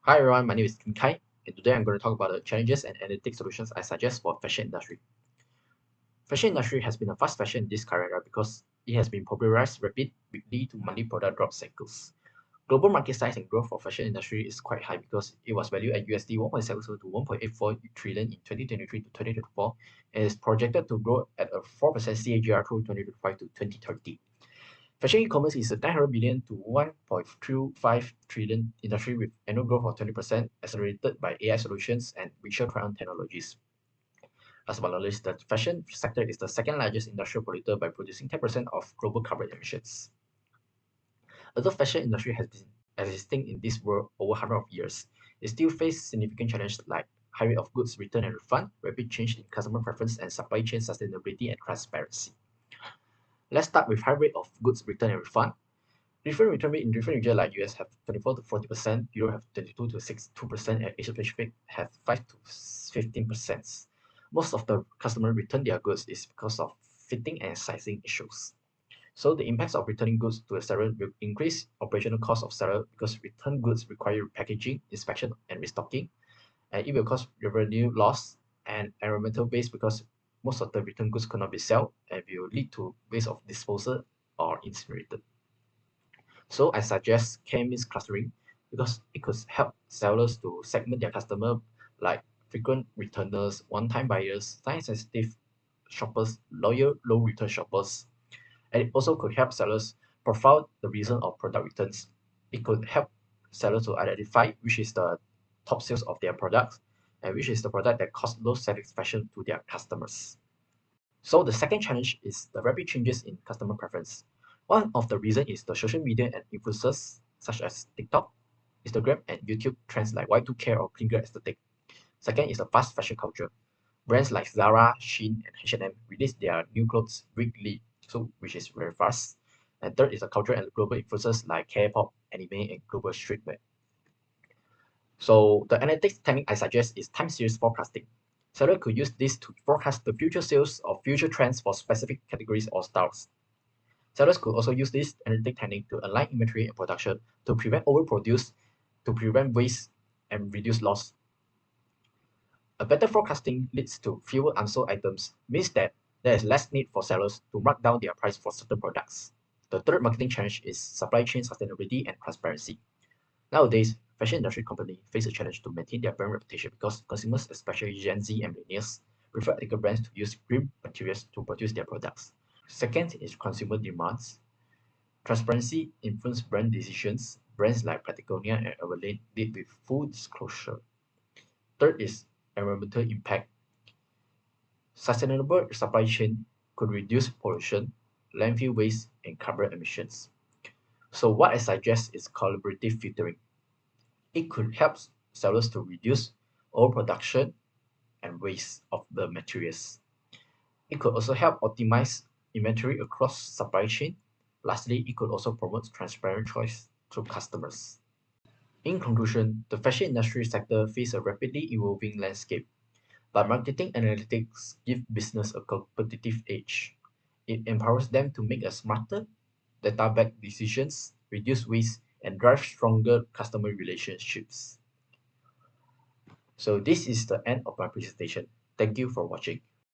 Hi everyone, my name is Kim Kai, and today I'm going to talk about the challenges and analytic solutions I suggest for fashion industry. Fashion industry has been a fast fashion in this current era because it has been popularized rapid weekly to monthly product drop cycles. Global market size and growth for fashion industry is quite high because it was valued at USD 1.70 to 1.84 trillion in 2023 to 2024 and is projected to grow at a 4% CAGR through 2025 to 2030. Fashion e-commerce is a 900 billion to 1.25 trillion industry with annual growth of 20% accelerated by AI solutions and visual try-on technologies. Last but not least, the fashion sector is the second largest industrial polluter by producing 10% of global carbon emissions. Although fashion industry has been existing in this world over 100 of years, it still faces significant challenges like high rate of goods return and refund, rapid change in customer preference, and supply chain sustainability and transparency. Let's start with high rate of goods return and refund. Different return rate in different regions like US have 24 to 40%, Europe have 22 to 62%, and Asia Pacific have 5 to 15%. Most of the customer return their goods is because of fitting and sizing issues. So the impacts of returning goods to a seller will increase operational costs of seller because return goods require packaging, inspection, and restocking, and it will cause revenue loss and environmental waste because most of the return goods cannot be sold and will lead to waste of disposal or incinerated. So I suggest K-means clustering because it could help sellers to segment their customer like frequent returners, one-time buyers, time-sensitive shoppers, loyal low-return shoppers. And it also could help sellers profile the reason of product returns. It could help sellers to identify which is the top sales of their products and which is the product that cause low satisfaction to their customers. So the second challenge is the rapid changes in customer preference. One of the reasons is the social media and influencers such as TikTok, Instagram, and YouTube trends like Y2K or clean girl aesthetic. Second is the fast fashion culture. Brands like Zara, Shein, and H&M release their new clothes weekly, so which is very fast. And third is the cultural and global influences like K-pop, anime, and global streetwear. So the analytics technique I suggest is time series forecasting. Seller could use this to forecast the future sales or future trends for specific categories or styles. Sellers could also use this analytic technique to align inventory and production to prevent overproduce, to prevent waste, and reduce loss. A better forecasting leads to fewer unsold items, means that there is less need for sellers to mark down their price for certain products. The third marketing challenge is supply chain sustainability and transparency. Nowadays, fashion industry companies face a challenge to maintain their brand reputation because consumers, especially Gen Z and millennials, prefer ethical brands to use green materials to produce their products. Second is consumer demands. Transparency influences brand decisions. Brands like Patagonia and Everlane lead with full disclosure. Third is environmental impact. Sustainable supply chain could reduce pollution, landfill waste, and carbon emissions. So what I suggest is collaborative filtering. It could help sellers to reduce overproduction and waste of the materials. It could also help optimize inventory across supply chain. Lastly, it could also promote transparent choice to customers. In conclusion, the fashion industry sector faces a rapidly evolving landscape, but marketing analytics give business a competitive edge. It empowers them to make a smarter, data-backed decisions, reduce waste, and drive stronger customer relationships. So this is the end of my presentation. Thank you for watching.